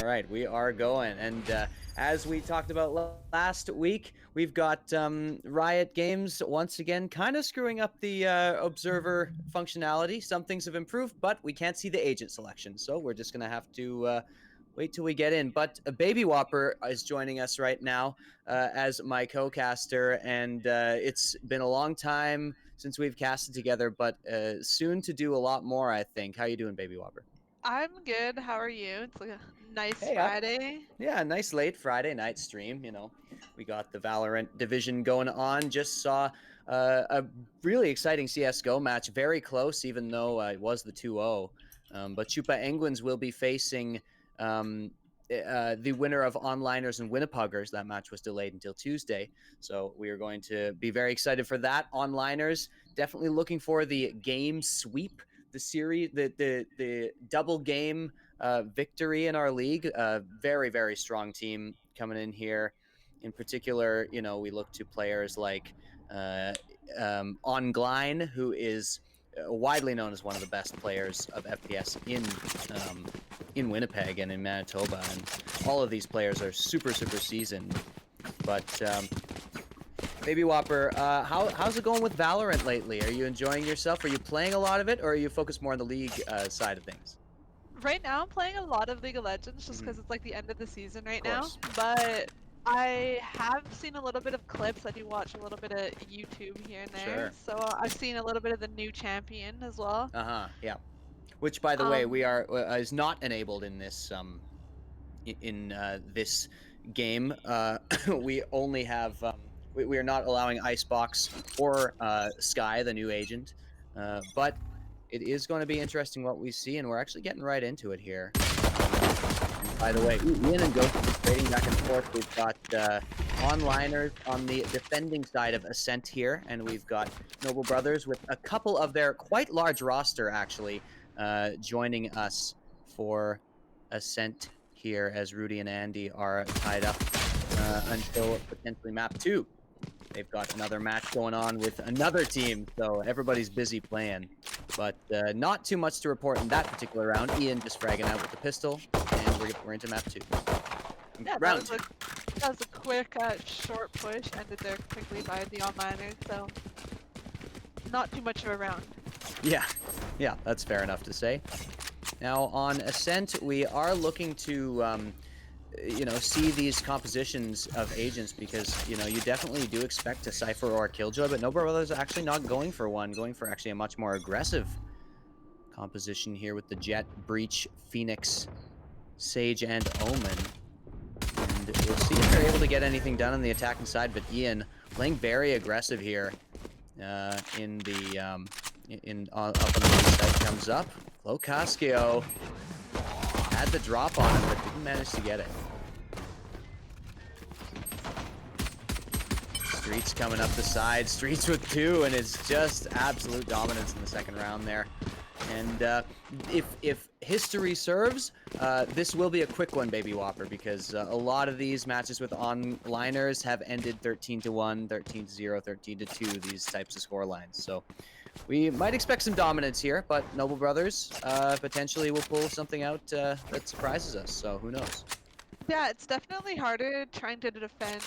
All right, we are going. And as we talked about last week, we've got Riot Games once again kind of screwing up the observer functionality. Some things have improved, but we can't see the agent selection. So we're just going to have to wait till we get in. But Baby Whopper is joining us right now as my co-caster. And it's been a long time since we've casted together, but soon to do a lot more, I think. How you doing, Baby Whopper? I'm good. How are you? It's like a nice Hey, Friday. yeah, nice late Friday night stream. We got the Valorant division going on. Just saw a really exciting CS:GO match, very close, even though it was the 2-0. But Chupa Penguins will be facing um, the winner of Onliners and Winnipeggers. That match was delayed until Tuesday, so we are going to be very excited for that. Onliners definitely looking for the game sweep, the series, the double game victory in our league. Very, very strong team coming in here. In particular, we look to players like uh, Ongline, who is widely known as one of the best players of FPS in Winnipeg and in Manitoba. And all of these players are super, super seasoned. But Baby Whopper, how's it going with Valorant lately? Are you enjoying yourself? Are you playing a lot of it, or are you focused more on the league side of things? Right now, I'm playing a lot of League of Legends just Mm-hmm. because it's like the end of the season Of right now. course. But I have seen a little bit of clips. I do watch a little bit of YouTube here and there. Sure. So I've seen a little bit of the new champion as well. Uh-huh. Yeah. Which, by the way, we Um, are is not enabled in this in this game. We only have we are not allowing Icebox or Sky, the new agent. But it is going to be interesting what we see, and we're actually getting right into it here. And by the way, Ian and Ghost are trading back and forth. We've got onliners on the defending side of Ascent here, and we've got Noble Brothers with a couple of their quite large roster actually joining us for Ascent here, as Rudy and Andy are tied up until potentially map 2. They've got another match going on with another team, so everybody's busy playing. But not too much to report in that particular round. Ian just fragging out with the pistol, and we're into map 2. yeah, Round 2. that was a quick, short push ended there quickly by the onliners. So not too much of a round. Yeah, yeah, that's fair enough to say. Now on Ascent, we are looking to see these compositions of agents because, you definitely do expect a Cypher or a Killjoy, but Noble Brothers are actually not going for one, going for actually a much more aggressive composition here with the Jet, Breach, Phoenix, Sage, and Omen. And we'll see if they're able to get anything done on the attacking side, but Ian playing very aggressive here in the up on the east side. Comes up. Locaskio had the drop on him, but didn't manage to get it. Streets coming up the side. Streets with 2, and it's just absolute dominance in the second round there. And if history serves, this will be a quick one, Baby Whopper, because a lot of these matches with onliners have ended 13-1, 13-0, 13-2, these types of score lines. So we might expect some dominance here, but Noble Brothers potentially will pull something out that surprises us, so who knows? Yeah, it's definitely harder trying to defend,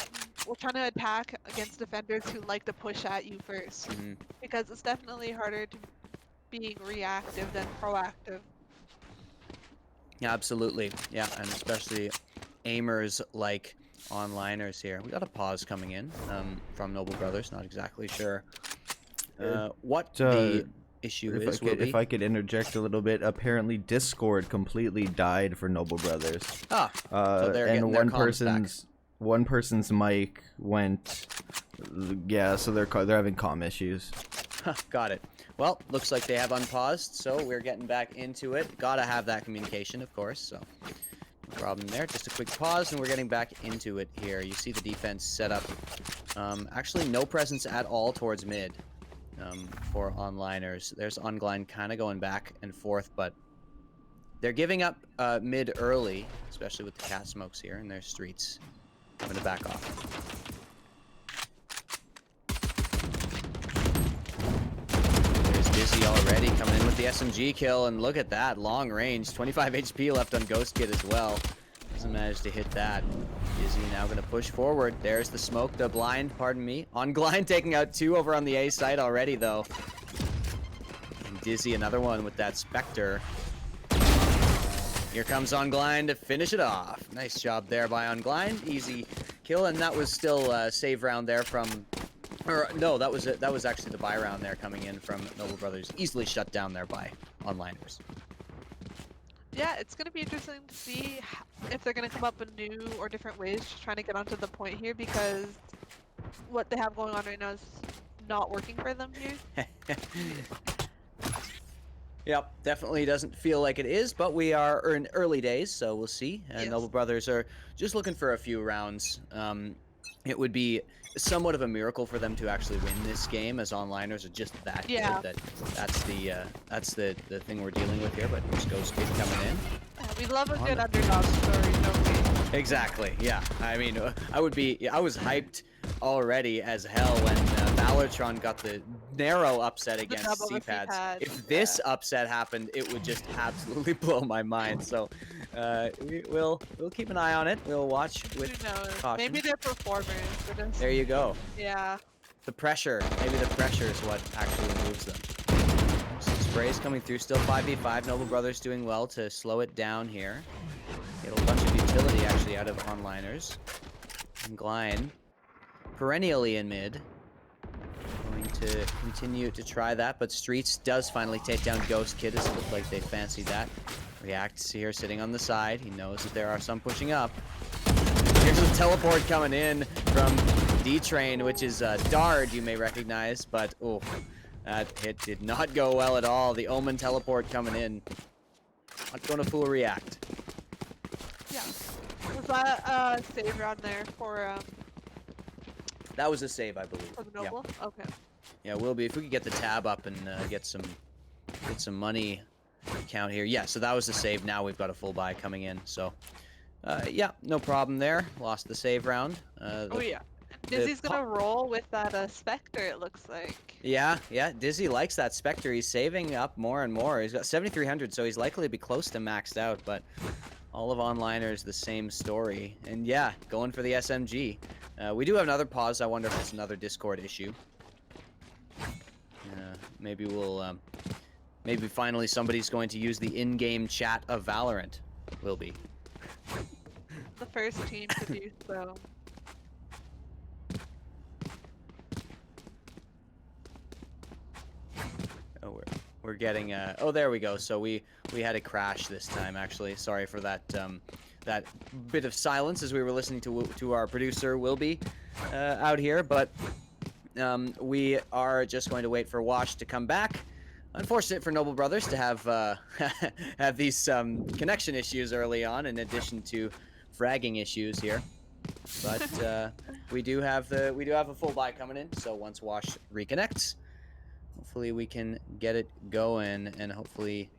well, trying to attack against defenders who like to push at you first. Mm-hmm. Because it's definitely harder to being reactive than proactive. Yeah, absolutely. Yeah, and especially aimers like onliners here. We got a pause coming in from Noble Brothers. Not exactly sure what the issue is. If I could interject a little bit, apparently Discord completely died for Noble Brothers. So they're and getting their one person's mic went, yeah, so they're having comm issues. Got it. Well, looks like they have unpaused, so we're getting back into it. Gotta have that communication, of course, so no problem there. Just a quick pause, and we're getting back into it here. You see the defense set up. Actually, no presence at all towards mid for onliners. There's Ongline kind of going back and forth, but they're giving up mid early, especially with the cat smokes here in their streets. Having to back off. Dizzy already coming in with the SMG kill, and look at that, long range, 25 HP left on Ghost Kid as well. Doesn't manage to hit that. Dizzy now going to push forward. There's the smoke, the blind, pardon me. On Glide taking out 2 over on the A site already, though. And Dizzy, another one with that Spectre. Here comes Ongline to finish it off. Nice job there by Ongline. Easy kill, and that was still a save round there from... Or, no, that was actually the buy round there coming in from Noble Brothers. Easily shut down there by Onliners. Yeah, it's going to be interesting to see if they're going to come up with new or different ways to trying to get onto the point here, because what they have going on right now is not working for them here. Yep, definitely doesn't feel like it is, but we are in early days, so we'll see. Yes. Noble Brothers are just looking for a few rounds. It would be somewhat of a miracle for them to actually win this game, as onliners are just that good. That's the thing we're dealing with here. But here's Ghost Kid coming in. We love a good underdog story, don't we? Exactly. Yeah. I mean, I was hyped already as hell when VALORANT got the narrow upset against CPADs. If this upset happened, it would just absolutely blow my mind. So we'll keep an eye on it. We'll watch with caution. Maybe they're performers. There you go. Yeah. The pressure. Maybe the pressure is what actually moves them. Some sprays coming through. Still 5v5. Noble Brothers doing well to slow it down here. Get a bunch of utility actually out of onliners. And Glide perennially in mid. Going to continue to try that, but Streets does finally take down Ghost Kid, as it looked like they fancied that. Reacts here sitting on the side. He knows that there are some pushing up. Here's a teleport coming in from D-Train, which is Dard, you may recognize, but oh, that hit did not go well at all. The Omen teleport coming in. Not going to fool React. Yeah. Was that a save round there for That was a save, I believe. for the Noble? Yeah. Okay. Yeah, will be. If we could get the tab up and get some money count here. Yeah, so that was the save. Now we've got a full buy coming in. So, yeah, no problem there. Lost the save round. Oh yeah. Dizzy's gonna roll with that Spectre, it looks like. Yeah, Dizzy likes that Spectre. He's saving up more and more. He's got 7,300, so he's likely to be close to maxed out, but all of onliners the same story. And yeah, going for the SMG. We do have another pause. I wonder if it's another Discord issue. Maybe we'll, maybe finally somebody's going to use the in-game chat of VALORANT. Will be. The first team to do so. Oh, we're getting oh, there we go. So we had a crash this time, actually. Sorry for that that bit of silence as we were listening to our producer Wilby out here, but we are just going to wait for Wash to come back. Unfortunate for Noble Brothers to have have these connection issues early on, in addition to fragging issues here. But we do have a full buy coming in. So once Wash reconnects, hopefully we can get it going, and hopefully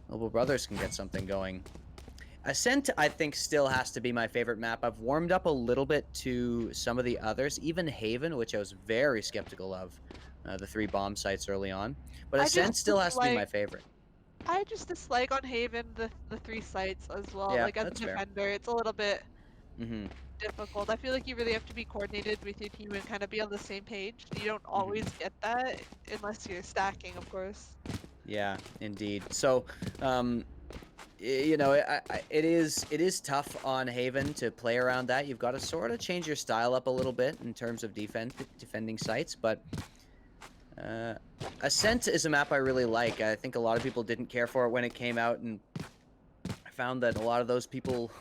Noble Brothers can get something going. Ascent, I think, still has to be my favorite map. I've warmed up a little bit to some of the others, even Haven, which I was very skeptical of, the 3 bomb sites early on. But Ascent still has to be my favorite. I just dislike on Haven the 3 sites as well. Yeah, like as a defender, it's a little bit difficult. I feel like you really have to be coordinated with your team and kind of be on the same page. You don't always get that unless you're stacking, of course. Yeah, indeed. So, you know, it is tough on Haven to play around that. You've got to sort of change your style up a little bit in terms of defending sites, but Ascent is a map I really like. I think a lot of people didn't care for it when it came out, and I found that a lot of those people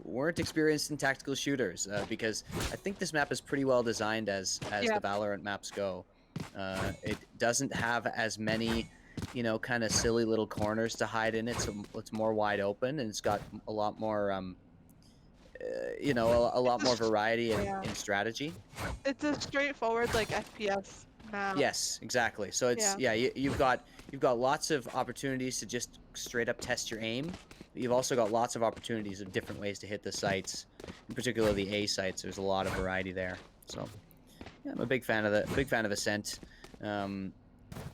weren't experienced in tactical shooters, because I think this map is pretty well designed as the VALORANT maps go. It doesn't have as many, you know, kind of silly little corners to hide in. It's more wide open, and it's got a lot more you know, a lot more variety in strategy. It's a straightforward like FPS map. Yes, exactly. So it's you've got lots of opportunities to just straight up test your aim. You've also got lots of opportunities of different ways to hit the sites, in particular the A sites. There's a lot of variety there. So yeah, I'm a big fan of Ascent.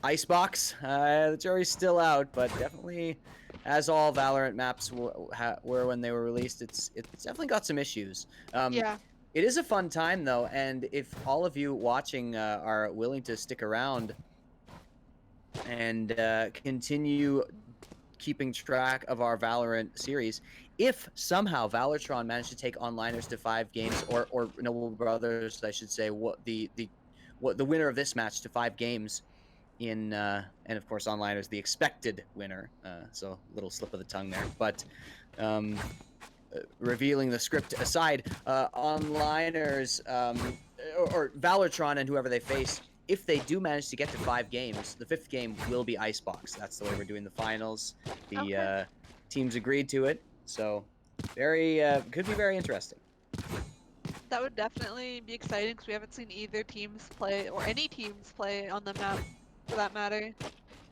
Icebox, the jury's still out, but definitely as all Valorant maps were when they were released, it's definitely got some issues. Yeah. It is a fun time though, and if all of you watching are willing to stick around and continue keeping track of our Valorant series, if somehow Valortron managed to take onliners to 5 games, or Noble Brothers, I should say, what the winner of this match to 5 games in and of course onliners the expected winner. So little slip of the tongue there, but revealing the script aside, onliners or Valortron and whoever they face, if they do manage to get to 5 games, the 5th game will be Icebox. That's the way we're doing the finals. The Okay. teams agreed to it, so very could be very interesting. That would definitely be exciting because we haven't seen either teams play, or any teams play on the map, for that matter.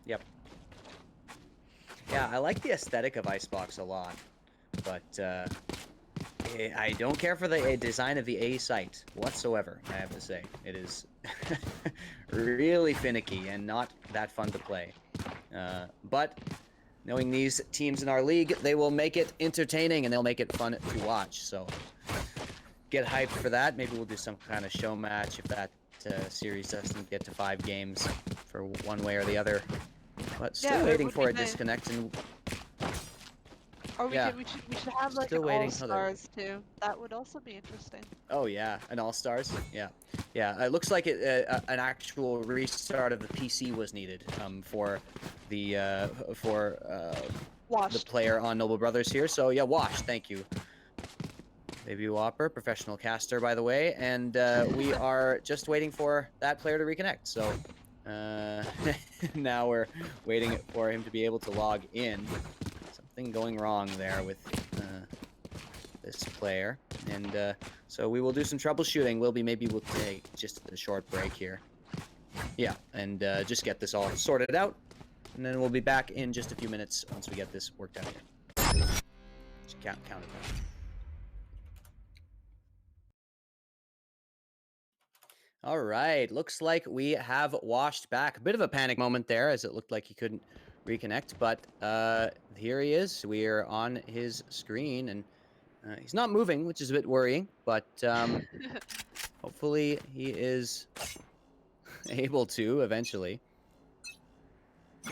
Yep. Yeah, I like the aesthetic of Icebox a lot, but I don't care for the design of the A site whatsoever, I have to say. It is really finicky and not that fun to play. But knowing these teams in our league, they will make it entertaining and they'll make it fun to watch. So get hyped for that. Maybe we'll do some kind of show match if that series doesn't get to 5 games for one way or the other. But still Yeah, waiting would for be a nice. disconnect and Or we yeah. could, we should have like Still an waiting. all-stars too. That would also be interesting. Oh yeah, an all-stars. Yeah, yeah. It looks like an actual restart of the PC was needed for the Washed. player on Noble Brothers here. So yeah, Wash. Thank you, Baby Whopper, professional caster by the way, and we are just waiting for that player to reconnect. So now we're waiting for him to be able to log in. Something going wrong there with this player, and so we will do some troubleshooting. Maybe we'll take just a short break here. Yeah, and just get this all sorted out, and then we'll be back in just a few minutes once we get this worked out here. Just count it down. All right, looks like we have Washed back. A bit of a panic moment there, as it looked like he couldn't reconnect, but here he is. We are on his screen, and he's not moving, which is a bit worrying, but hopefully he is able to eventually.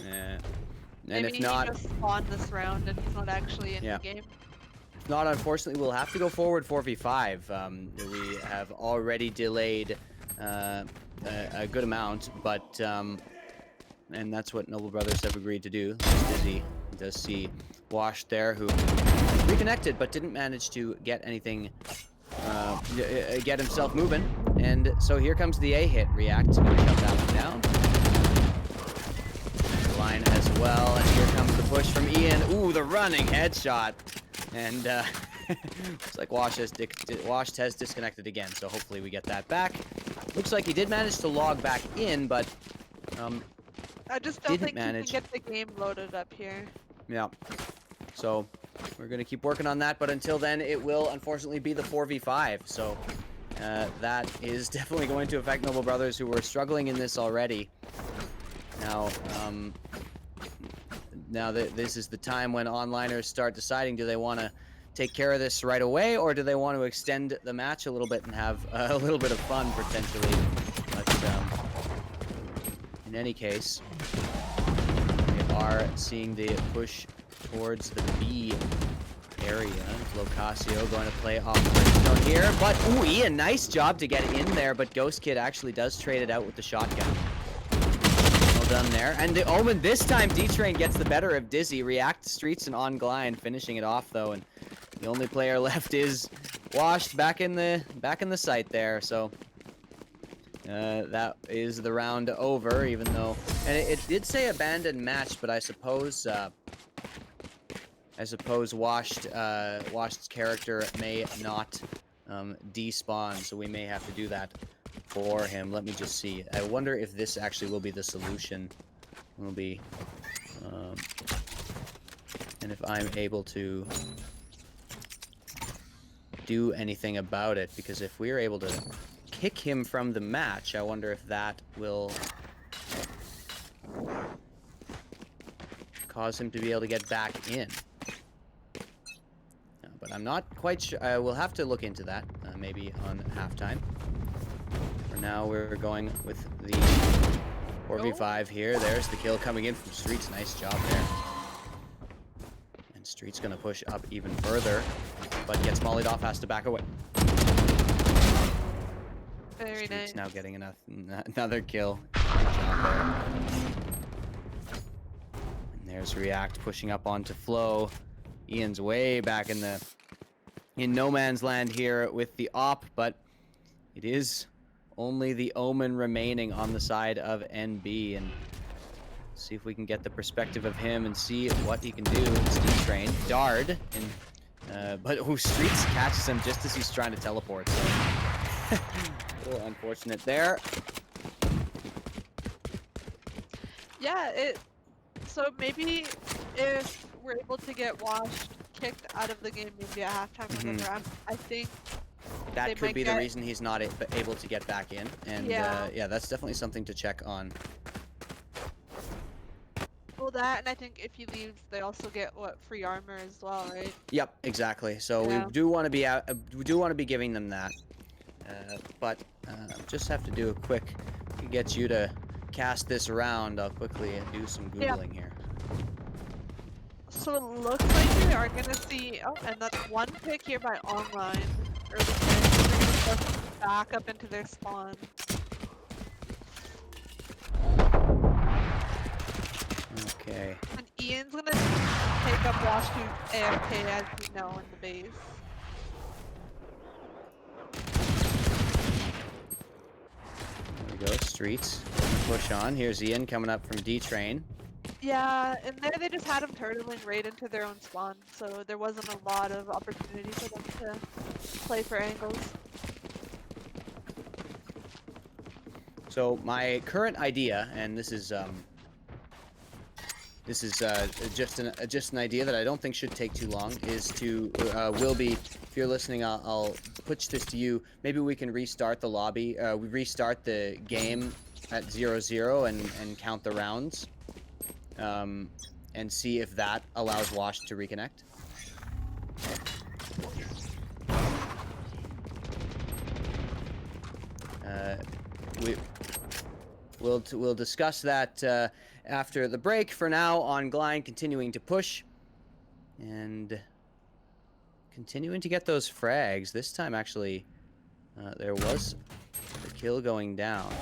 And Maybe if not, he just spawned this round and he's not actually in Yeah. the game. if not, unfortunately, we'll have to go forward 4v5. We have already delayed a good amount, but and that's what Noble Brothers have agreed to do. Dizzy does see Wash there, who reconnected but didn't manage to get anything, get himself moving. And so here comes the A hit. React gonna cut that one down. The line as well, and here comes the push from Ian. Ooh, the running headshot. And looks like Wash has disconnected again, so hopefully we get that back. Looks like he did manage to log back in, but I just don't didn't think manage. he can get the game loaded up here. Yeah. So we're going to keep working on that, but until then, it will unfortunately be the 4v5. So that is definitely going to affect Noble Brothers, who were struggling in this already. Now that this is the time when onliners start deciding, do they want to take care of this right away, or do they want to extend the match a little bit and have a little bit of fun potentially? But in any case, we are seeing the push towards the B area. Locasio going to play off Bridgestone here, but ooh, Ian, nice job to get in there, but Ghost Kid actually does trade it out with the shotgun. Well done there. And the Omen this time, D-Train gets the better of Dizzy. React, Streets, and On Glide finishing it off though, and the only player left is Washed back in the site there. So that is the round over, even though, and it did say abandoned match, but I suppose Washed's character may not despawn, so we may have to do that for him. Let me just see. I wonder if this actually will be the solution. Will be, and if I'm able to do anything about it, because if we're able to kick him from the match, I wonder if that will cause him to be able to get back in. But I'm not quite sure. We'll have to look into that, maybe on halftime. For now, we're going with the 4v5 here. There's the kill coming in from Streets. Nice job there. And Streets going to push up even further, but gets mollied off, has to back away. Very Streets nice. now getting another kill. Good job there. And there's React pushing up onto Flow. Ian's way back in no man's land here with the op, but it is only the Omen remaining on the side of NB, and see if we can get the perspective of him and see what he can do. It's D-Train, Dard, but Streets catches him just as he's trying to teleport. So. A little unfortunate there. Yeah, so maybe if we're able to get Washed kicked out of the game maybe at halftime or whatever, I think that could be the reason he's not able to get back in. And yeah, that's definitely something to check on. Well, that, and I think if he leaves, they also get free armor as well, right? Yep, exactly. So Yeah. we do want to be we do want to be giving them that. But just have to do a quick get you to cast this around. I'll quickly do some Googling here. So it looks like we are gonna see, and that's one pick here by Online. Early picks. They're gonna push back up into their spawn. Okay. And Ian's gonna take up Wash to AFK as we know in the base. There we go, Streets. Push on. Here's Ian coming up from D-Train. Yeah, and there they just had him turtling right into their own spawn, so there wasn't a lot of opportunity for them to play for angles. So my current idea, and this is just an idea that I don't think should take too long, is to Wilby, if you're listening, I'll pitch this to you. Maybe we can restart the lobby, we restart the game at 0-0 and count the rounds. And see if that allows Wash to reconnect. We'll discuss that after the break. For now, on Glein continuing to push and continuing to get those frags. This time, actually, there was the kill going down.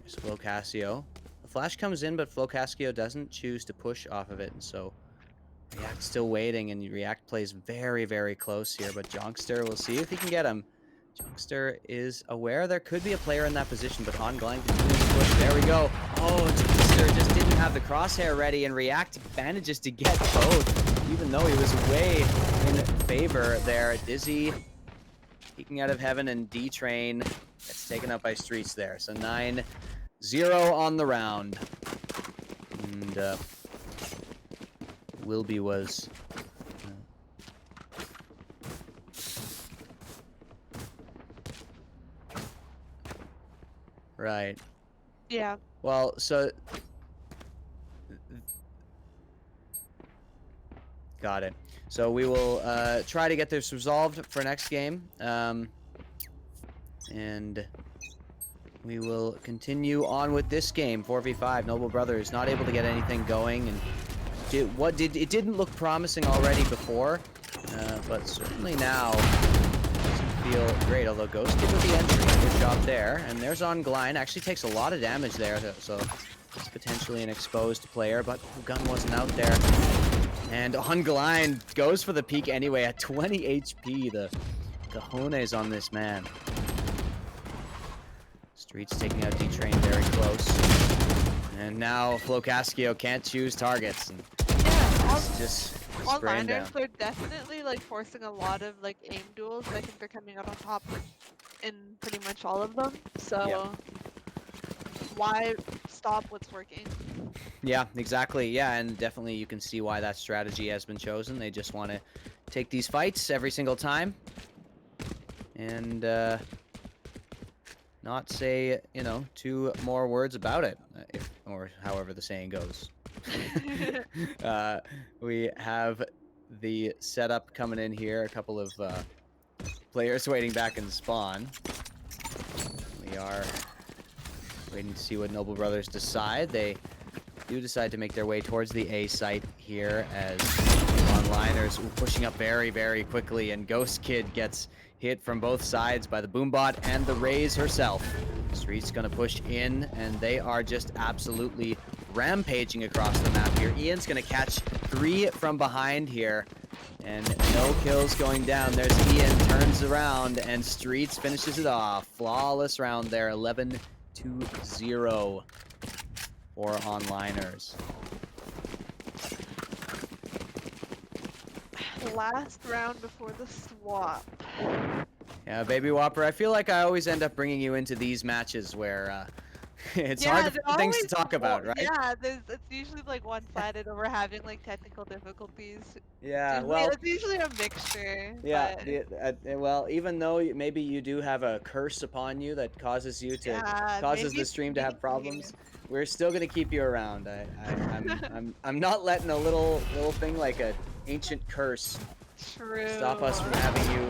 There's Flo Cassio. Flash comes in, but Flocascio doesn't choose to push off of it, and so React's still waiting, and React plays very, very close here, but Jonkster, we'll see if he can get him. Jonkster is aware there could be a player in that position, but on Glein continues to push. There we go. Oh, Jonkster just didn't have the crosshair ready, and React manages to get both, even though he was way in favor there. Dizzy peeking out of heaven, and D-Train gets taken up by Streets there. So 9-0 on the round, and Wilby was right. Yeah. Well, so got it. So we will try to get this resolved for next game, and we will continue on with this game, 4v5. Noble Brothers not able to get anything going, and it didn't look promising already before, but certainly now doesn't feel great. Although Ghost did with the entry, good job there. And there's on Glein, actually takes a lot of damage there, so it's potentially an exposed player, but the gun wasn't out there. And on Glein goes for the peek anyway at 20 HP. The cojones on this man. Streets taking out D-Train very close. And now Flocascio can't choose targets. And Yeah, just spraying down. Onliners, they're definitely like forcing a lot of like aim duels. I think they're coming out on top in pretty much all of them. So why stop what's working? Yeah, exactly. Yeah, and definitely you can see why that strategy has been chosen. They just want to take these fights every single time. And not say, two more words about it, or however the saying goes. We have the setup coming in here. A couple of players waiting back in spawn. We are waiting to see what Noble Brothers decide. They do decide to make their way towards the A site here as onliners pushing up very, very quickly, and Ghost Kid gets hit from both sides by the Boombot and the Raze herself. Street's gonna push in, and they are just absolutely rampaging across the map here. Ian's gonna catch 3 from behind here, and no kills going down. There's Ian, turns around, and Streets finishes it off. Flawless round there, 11-0 for onliners. Last round before the swap. Yeah, Baby Whopper, I feel like I always end up bringing you into these matches where it's hard to they're find things to always talk about, right? Yeah, it's usually like one-sided, or we're having like technical difficulties. Yeah, well, It's usually a mixture. yeah, But well, even though maybe you do have a curse upon you that causes you to yeah, causes maybe the stream to have maybe. problems, we're still gonna keep you around. I'm not letting a little thing like a ancient curse True. stop us from having you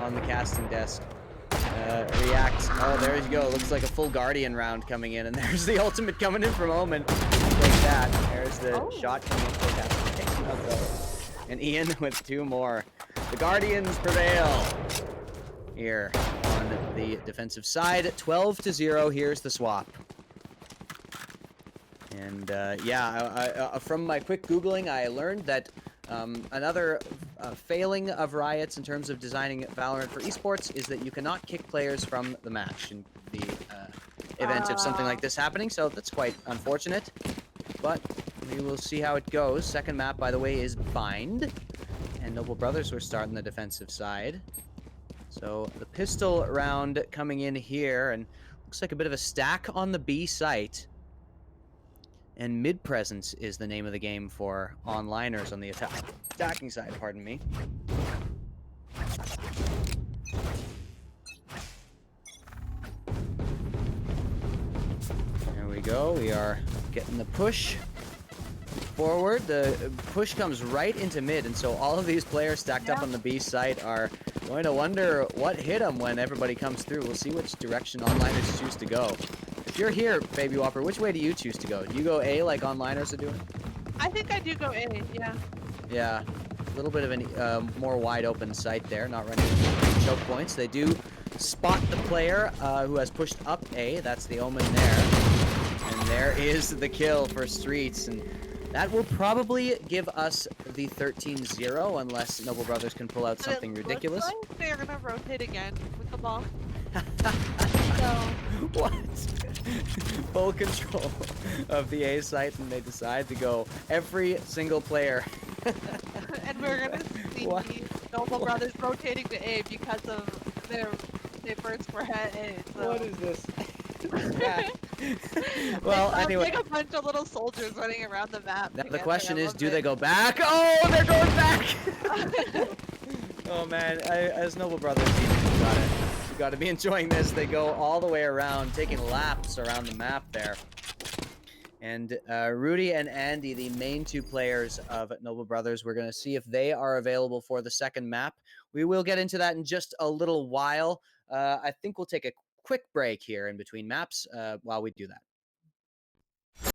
on the casting desk. React. Oh, there you go. Looks like a full Guardian round coming in, and there's the ultimate coming in from Omen. Like that. There's the shot coming in for that. And Ian with 2 more. The Guardians prevail here on the defensive side. 12-0. Here's the swap. And yeah, from my quick Googling, I learned that another failing of Riot's in terms of designing Valorant for esports is that you cannot kick players from the match in the event of something like this happening, so that's quite unfortunate. But we will see how it goes. Second map, by the way, is Bind. And Noble Brothers were starting the defensive side. So the pistol round coming in here, and looks like a bit of a stack on the B site. And mid presence is the name of the game for onliners on the attacking side, pardon me. There we go. We are getting the push forward. The push comes right into mid, and so all of these players stacked up on the B site are going to wonder what hit them when everybody comes through. We'll see which direction onliners choose to go. If you're here, Baby Whopper, which way do you choose to go? Do you go A like onliners are doing? I think I do go A, yeah. Yeah, a little bit of a more wide open site there, not running into choke points. They do spot the player who has pushed up A. That's the Omen there. And there is the kill for Streets. And that will probably give us the 13-0 unless Noble Brothers can pull out something ridiculous. Looks like they're gonna rotate again with the ball. What? Full control of the A site, and they decide to go every single player. And we're gonna see Noble Brothers rotating to A because of their first were at A. So. What is this? Well, anyway. Like a bunch of little soldiers running around the map. Now the together. question I is, love do it. they go back? Oh, they're going back! Oh man, as Noble Brothers, you gotta be enjoying this. They go all the way around, taking laps around the map there. And Rudy and Andy, the main 2 players of Noble Brothers, we're gonna see if they are available for the second map. We will get into that in just a little while. I think we'll take a quick break here in between maps while we do that.